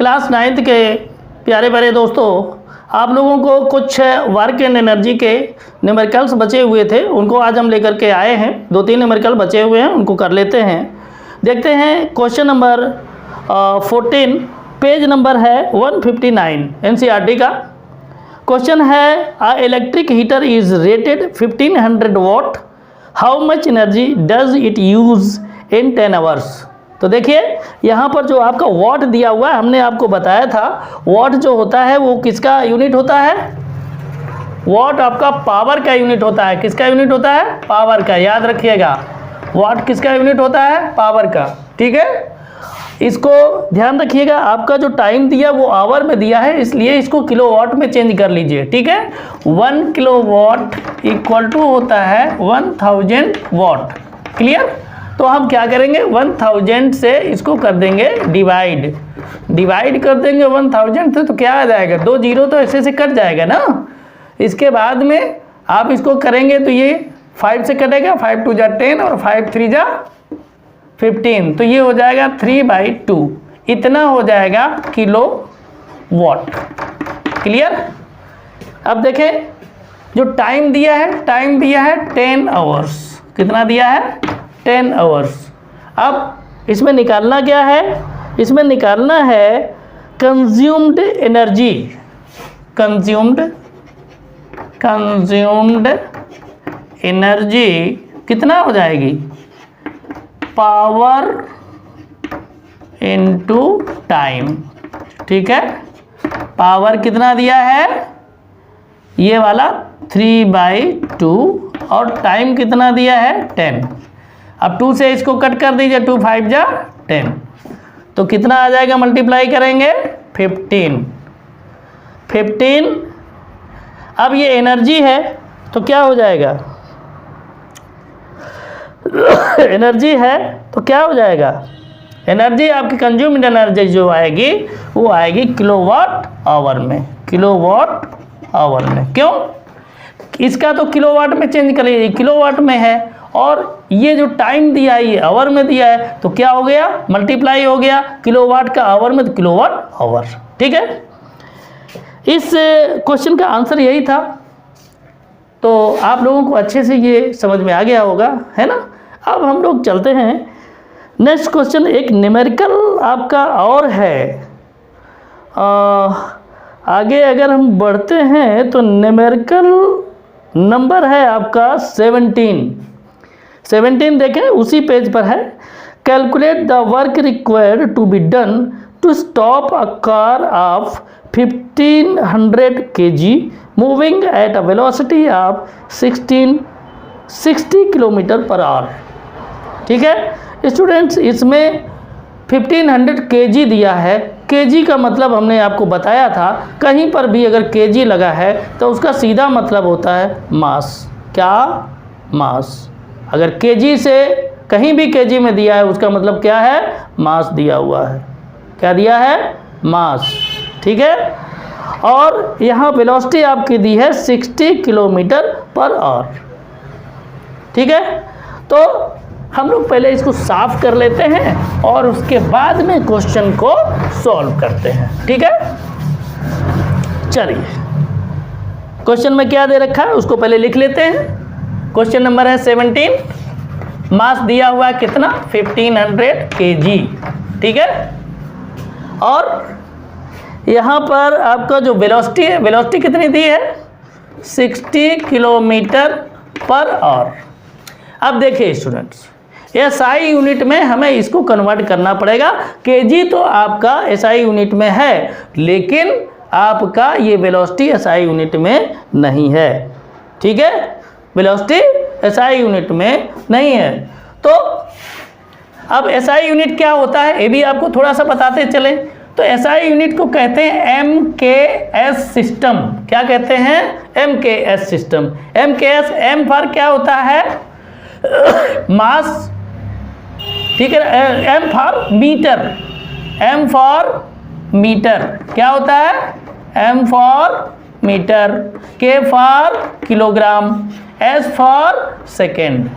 Class 9th के प्यारे प्यारे दोस्तों, आप लोगों को कुछ वर्क एंड एनर्जी के न्यूमेरिकल्स बचे हुए थे, उनको आज हम लेकर के आए हैं। 2-3 न्यूमेरिकल बचे हुए हैं, उनको कर लेते हैं। देखते हैं क्वेश्चन नंबर 14, पेज नंबर है 159 एनसीईआरटी का। क्वेश्चन है a electric heater is rated 1500 watt, how much energy does it use in 10 hours. तो देखिए यहाँ पर जो आपका वॉट दिया हुआ है, हमने आपको बताया था वॉट जो होता है वो किसका यूनिट होता है। वॉट आपका पावर का यूनिट होता है। किसका यूनिट होता है? पावर का। याद रखिएगा, वॉट किसका यूनिट होता है? पावर का। ठीक है, इसको ध्यान रखिएगा। आपका जो टाइम दिया वो आवर में दिया है, इसलिए इसको किलोवाट में चेंज कर लीजिए। ठीक है, 1 किलोवाट इक्वल टू होता है 1000 वॉट। क्लियर? तो हम क्या करेंगे, 1000 से इसको कर देंगे डिवाइड कर देंगे 1000 से। तो क्या आ जाएगा, 2 जीरो तो ऐसे से कट जाएगा ना। इसके बाद में आप इसको करेंगे तो ये 5 से कटेगा, 5 2 जा 10 और 5 3 जा 15। तो ये हो जाएगा 3/2, इतना हो जाएगा किलो वॉट। क्लियर? अब देखें जो टाइम दिया है 10 आवर्स। कितना दिया है? 10 आवर्स। अब इसमें निकालना क्या है? इसमें निकालना है कंज्यूम्ड एनर्जी। कंज्यूम्ड एनर्जी कितना हो जाएगी? Power into time. ठीक है, पावर कितना दिया है? ये वाला 3/2 और टाइम कितना दिया है? 10। अब 2 से इसको कट कर दीजिए, 2 5 जा 10। तो कितना आ जाएगा, मल्टीप्लाई करेंगे 15। अब ये एनर्जी है तो क्या हो जाएगा? एनर्जी है तो क्या हो जाएगा? एनर्जी आपकी कंज्यूम्ड एनर्जी जो आएगी वो आएगी किलोवाट आवर में। किलोवाट आवर में। क्यों? इसका तो किलोवाट में चेंज कर लीजिए, किलोवाट में है, और ये जो टाइम दिया है ये आवर में दिया है, तो क्या हो गया, मल्टीप्लाई हो गया किलोवाट का आवर में, तो किलोवाट आवर। ठीक है, इस क्वेश्चन का आंसर यही था। तो आप लोगों को अच्छे से ये समझ में आ गया होगा, है ना। अब हम लोग चलते हैं नेक्स्ट क्वेश्चन। एक न्यूमेरिकल आपका और है। आगे अगर हम बढ़ते हैं तो न्यूमेरिकल नंबर है आपका 17 देखें, उसी पेज पर है। Calculate the work required to be done to stop a car of 1500 kg moving at a velocity of 60 kilometre per hour. ठीक है स्टूडेंट्स, इसमें 1500 kg दिया है। kg का मतलब हमने आपको बताया था, कहीं पर भी अगर kg लगा है तो उसका सीधा मतलब होता है मास। क्या? मास। अगर kg से कहीं भी kg में दिया है उसका मतलब क्या है? मास दिया हुआ है। क्या दिया है? मास। ठीक है, और यहाँ वेलोसिटी आपकी दी है 60 किलोमीटर पर आवर। ठीक है, तो हम लोग पहले इसको साफ कर लेते हैं और उसके बाद में क्वेश्चन को सॉल्व करते हैं। ठीक है, चलिए क्वेश्चन में क्या दे रखा है उसको पहले लिख लेते हैं। क्वेश्चन नंबर है 17, मास दिया हुआ है कितना? 1500 kg। ठीक है, और यहाँ पर आपका जो वेलोसिटी है, वेलोसिटी कितनी दी है? 60 किलोमीटर पर आवर। अब देखिए स्टूडेंट्स, SI यूनिट में हमें इसको कन्वर्ट करना पड़ेगा। kg तो आपका SI यूनिट में है, लेकिन आपका ये वेलोसिटी SI यूनिट में नहीं है। ठीक है, वेलोसिटी SI यूनिट में नहीं है। तो अब SI यूनिट क्या होता है ये भी आपको थोड़ा सा बताते चले। तो SI यूनिट को कहते हैं MKS सिस्टम। क्या कहते हैं? MKS system. MKS, M for क्या होता है? मास। ठीक है, M for metre. M for metre क्या होता है? M for metre. K for kilogram. S for second.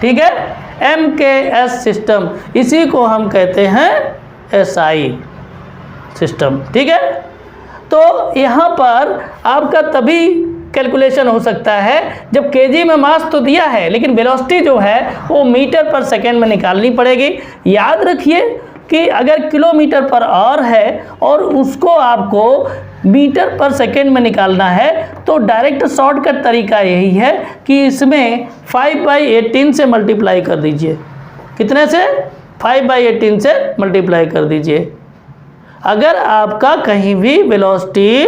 ठीक है, MKS सिस्टम, इसी को हम कहते हैं SI। सिस्टम। ठीक है, तो यहाँ पर आपका तभी कैलकुलेशन हो सकता है जब केजी में मास तो दिया है, लेकिन वेलोसिटी जो है वो मीटर पर सेकेंड में निकालनी पड़ेगी। याद रखिए कि अगर किलोमीटर पर आवर है और उसको आपको मीटर पर सेकेंड में निकालना है तो डायरेक्ट शॉर्टकट तरीका यही है कि इसमें 5/18 से मल्टीप्लाई कर दीजिए। कितने से? 5/18 से मल्टीप्लाई कर दीजिए। अगर आपका कहीं भी वेलोसिटी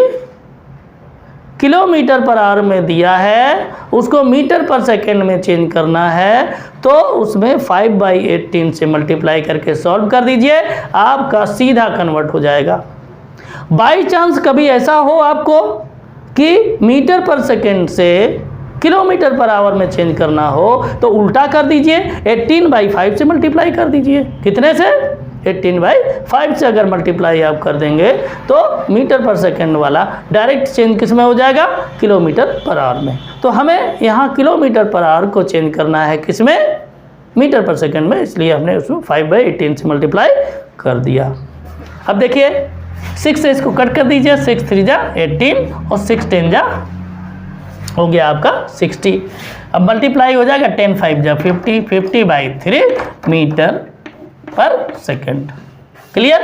किलोमीटर पर आवर में दिया है, उसको मीटर पर सेकेंड में चेंज करना है, तो उसमें 5/18 से मल्टीप्लाई करके सॉल्व कर दीजिए, आपका सीधा कन्वर्ट हो जाएगा। बाई चांस कभी ऐसा हो आपको कि मीटर पर सेकेंड से किलोमीटर पर आवर में चेंज करना हो तो उल्टा कर दीजिए, 18/5 से मल्टीप्लाई कर दीजिए। कितने से? 18/5 से अगर मल्टीप्लाई आप कर देंगे तो मीटर पर सेकेंड वाला डायरेक्ट चेंज किस में हो जाएगा? किलोमीटर पर आवर में। तो हमें यहाँ किलोमीटर पर आवर को चेंज करना है किस में? मीटर पर सेकेंड में, इसलिए हमने उसमें 5/18 से मल्टीप्लाई कर दिया। अब देखिए 6 से इसको कट कर दीजिए, 6 3 जा 18 और 6 10 जा हो गया आपका 60। अब मल्टीप्लाई हो जाएगा 10 5 जा 50, 50/3 मीटर पर सेकेंड। क्लियर?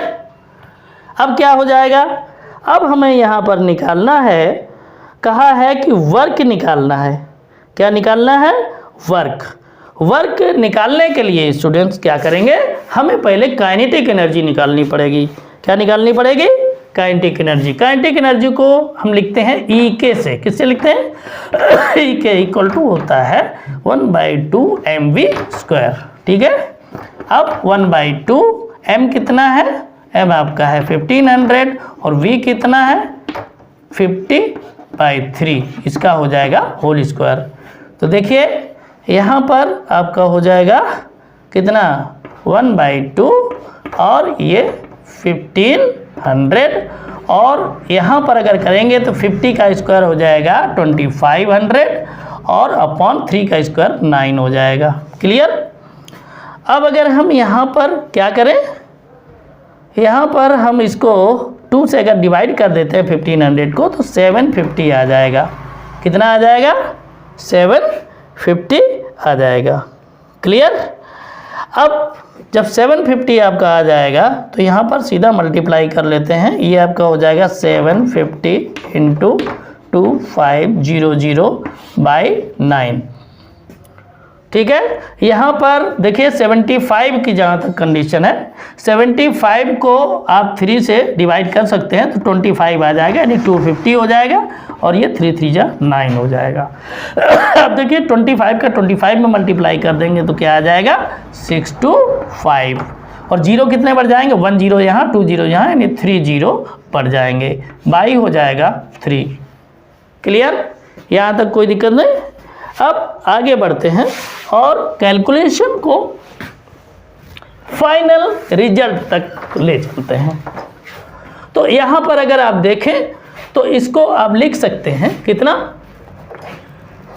अब क्या हो जाएगा? अब हमें यहाँ पर निकालना है, कहा है कि वर्क निकालना है। क्या निकालना है? वर्क। वर्क निकालने के लिए स्टूडेंट्स क्या करेंगे? हमें पहले काइनेटिक एनर्जी निकालनी पड़ेगी। क्या निकालनी पड़ेगी? Kinetic energy. काइनेटिक एनर्जी को हम लिखते हैं ई के से। किससे लिखते हैं? ई के इक्वल टू होता है 1/2 mv²। ठीक है, अब 1/2 m कितना है? m आपका है 1500 और v कितना है? 50/3। इसका हो जाएगा होल स्क्वायर। तो देखिए यहाँ पर आपका हो जाएगा कितना? 1/2 और ये 1500 और यहाँ पर अगर करेंगे तो 50 का स्क्वायर हो जाएगा 2500 और अपॉन 3 का स्क्वायर 9 हो जाएगा। क्लियर? अब अगर हम यहाँ पर क्या करें, यहाँ पर हम इसको 2 से अगर डिवाइड कर देते हैं 1500 को तो 750 आ जाएगा। कितना आ जाएगा? 750 आ जाएगा। क्लियर? अब जब 750 आपका आ जाएगा तो यहाँ पर सीधा मल्टीप्लाई कर लेते हैं। ये आपका हो जाएगा 750 × 2500/9। ठीक है, यहाँ पर देखिए 75 की जहाँ तक कंडीशन है, 75 को आप 3 से डिवाइड कर सकते हैं तो 25 आ जाएगा, यानी 250 हो जाएगा और ये 3 3 जा 9 हो जाएगा। अब देखिए 25 का 25 में मल्टीप्लाई कर देंगे तो क्या आ जाएगा? 625 और जीरो कितने बढ़ जाएंगे? 1 0 यहाँ, 2 0 यहाँ, यानी 3 0 बढ़ जाएंगे। बाई हो जाएगा 3। क्लियर? यहाँ तक कोई दिक्कत नहीं। अब आगे बढ़ते हैं और कैलकुलेशन को फाइनल रिजल्ट तक ले चलते हैं। तो यहाँ पर अगर आप देखें तो इसको आप लिख सकते हैं कितना?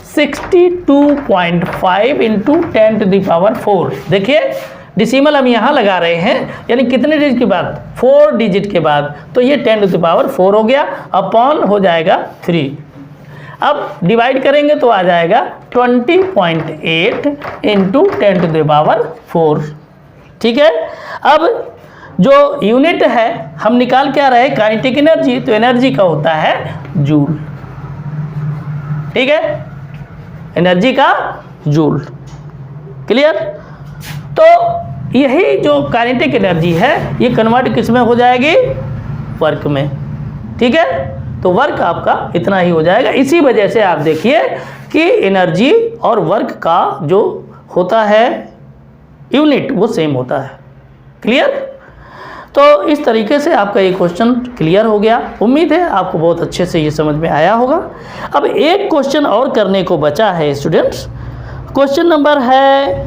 62.5 × 10⁴। देखिए डिसिमल हम यहाँ लगा रहे हैं, यानी कितने डिजिट के बाद? 4 डिजिट के बाद, तो ये 10⁴ हो गया, अपॉन हो जाएगा 3। अब डिवाइड करेंगे तो आ जाएगा 20.8 × 10⁴। ठीक है, अब जो यूनिट है हम निकाल क्या रहे? Kinetic energy. तो एनर्जी का होता है जूल। ठीक है, एनर्जी का जूल। क्लियर? तो यही जो काइनेटिक एनर्जी है ये कन्वर्ट किस में हो जाएगी? वर्क में। ठीक है, तो वर्क आपका इतना ही हो जाएगा। इसी वजह से आप देखिए कि एनर्जी और वर्क का जो होता है यूनिट वो सेम होता है। क्लियर? तो इस तरीके से आपका ये क्वेश्चन क्लियर हो गया। उम्मीद है आपको बहुत अच्छे से ये समझ में आया होगा। अब एक क्वेश्चन और करने को बचा है स्टूडेंट्स। क्वेश्चन नंबर है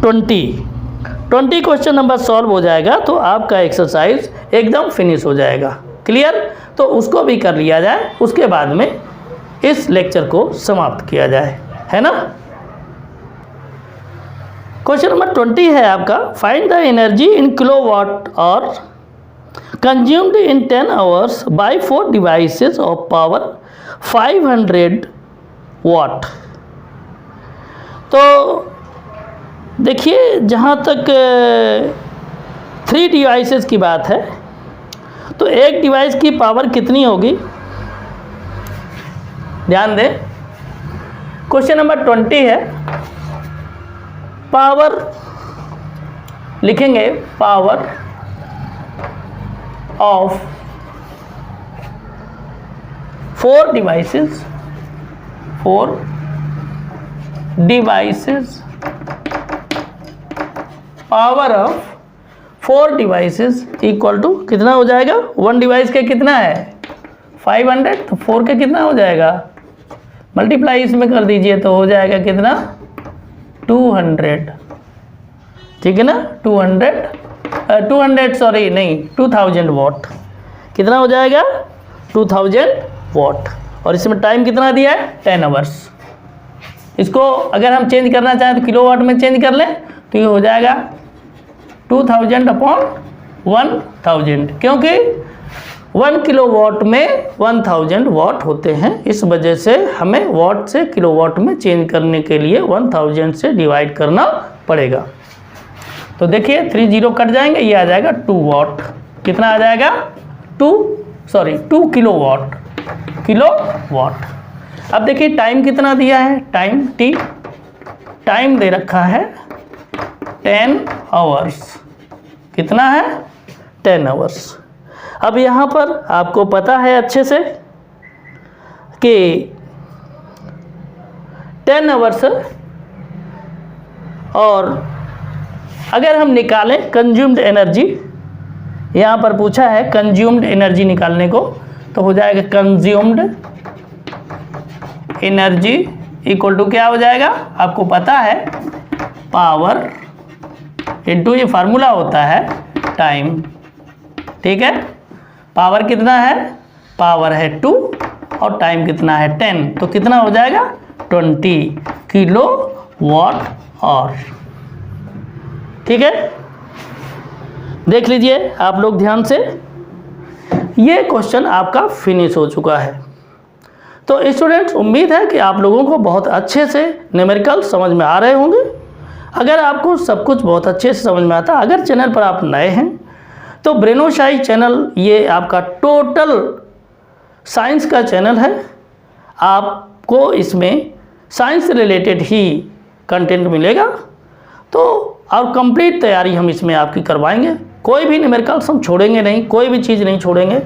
20 क्वेश्चन नंबर सॉल्व हो जाएगा तो आपका एक्सरसाइज एकदम फिनिश हो जाएगा। क्लियर? तो उसको भी कर लिया जाए, उसके बाद में इस लेक्चर को समाप्त किया जाए, है ना। क्वेश्चन नंबर 20 है आपका, find the energy in kilowatt और consumed in 10 hours by 4 devices of power 500 watt. तो देखिए जहाँ तक 3 डिवाइसेस की बात है तो एक डिवाइस की पावर कितनी होगी, ध्यान दें। क्वेश्चन नंबर 20 है, पावर लिखेंगे, power of 4 devices, 4 devices, power of 4 devices equal to कितना हो जाएगा, 1 डिवाइस का कितना है 500, तो 4 का कितना हो जाएगा, मल्टीप्लाई इसमें कर दीजिए तो हो जाएगा कितना 200, ठीक है ना, 2000 वाट, कितना हो जाएगा 2000 वाट। और इसमें टाइम कितना दिया है 10 आवर्स। इसको अगर हम चेंज करना चाहें तो किलोवाट में चेंज कर लें तो ये हो जाएगा 2000 अपॉन 1000, क्योंकि 1 किलोवाट में 1000 वाट होते हैं, इस वजह से हमें वाट से किलोवाट में चेंज करने के लिए 1000 से डिवाइड करना पड़ेगा। तो देखिए 3 जीरो कट जाएंगे, ये आ जाएगा 2 वाट, कितना आ जाएगा 2 किलोवाट। अब देखिए टाइम कितना दिया है, टाइम टी, टाइम दे रखा है 10 आवर्स, कितना है 10 आवर्स। अब यहाँ पर आपको पता है अच्छे से कि 10 आवर्स, और अगर हम निकालें कंज्यूम्ड एनर्जी, यहाँ पर पूछा है कंज्यूम्ड एनर्जी निकालने को, तो हो जाएगा कंज्यूम्ड एनर्जी इक्वल टू क्या हो जाएगा, आपको पता है पावर इनटू, ये फार्मूला होता है टाइम, ठीक है। पावर कितना है, पावर है 2 और टाइम कितना है 10, तो कितना हो जाएगा 20 किलो वाट आवर, ठीक है। देख लीजिए आप लोग ध्यान से, ये क्वेश्चन आपका फिनिश हो चुका है। तो स्टूडेंट्स, उम्मीद है कि आप लोगों को बहुत अच्छे से न्यूमेरिकल समझ में आ रहे होंगे। अगर आपको सब कुछ बहुत अच्छे से समझ में आता, अगर चैनल पर आप नए हैं तो ब्रेनोशाई चैनल ये आपका टोटल साइंस का चैनल है। आपको इसमें साइंस से रिलेटेड ही कंटेंट मिलेगा, तो और कंप्लीट तैयारी हम इसमें आपकी करवाएंगे। कोई भी न्यूमेरिकल्स हम छोड़ेंगे नहीं, कोई भी चीज़ नहीं छोड़ेंगे।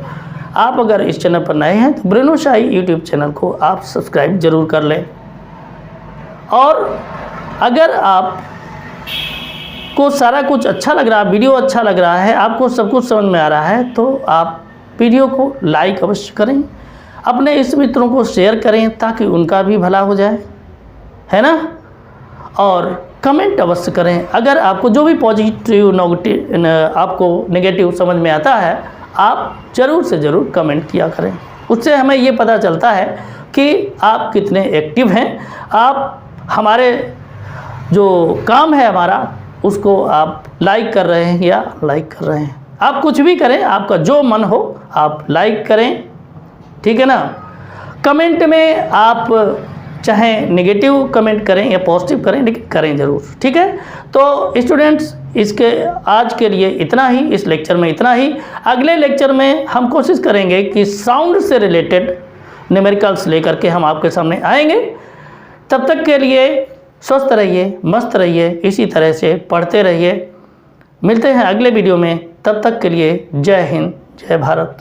आप अगर इस चैनल पर नए हैं तो ब्रेनोशाई यूट्यूब चैनल को आप सब्सक्राइब जरूर कर लें। और अगर आप को सारा कुछ अच्छा लग रहा है, वीडियो अच्छा लग रहा है, आपको सब कुछ समझ में आ रहा है, तो आप वीडियो को लाइक अवश्य करें, अपने इस मित्रों को शेयर करें ताकि उनका भी भला हो जाए, है ना। और कमेंट अवश्य करें, अगर आपको जो भी पॉजिटिव नेगेटिव आपको नेगेटिव समझ में आता है आप ज़रूर से ज़रूर कमेंट किया करें। उससे हमें ये पता चलता है कि आप कितने एक्टिव हैं, आप हमारे जो काम है हमारा उसको आप लाइक कर रहे हैं या लाइक कर रहे हैं। आप कुछ भी करें, आपका जो मन हो आप लाइक करें, ठीक है ना। कमेंट में आप चाहे नेगेटिव कमेंट करें या पॉजिटिव करें, लेकिन करें ज़रूर, ठीक है। तो स्टूडेंट्स, इसके आज के लिए इतना ही, इस लेक्चर में इतना ही। अगले लेक्चर में हम कोशिश करेंगे कि साउंड से रिलेटेड न्यूमेरिकल्स लेकर के हम आपके सामने आएंगे। तब तक के लिए स्वस्थ रहिए, मस्त रहिए, इसी तरह से पढ़ते रहिए। मिलते हैं अगले वीडियो में, तब तक के लिए जय हिंद, जय भारत।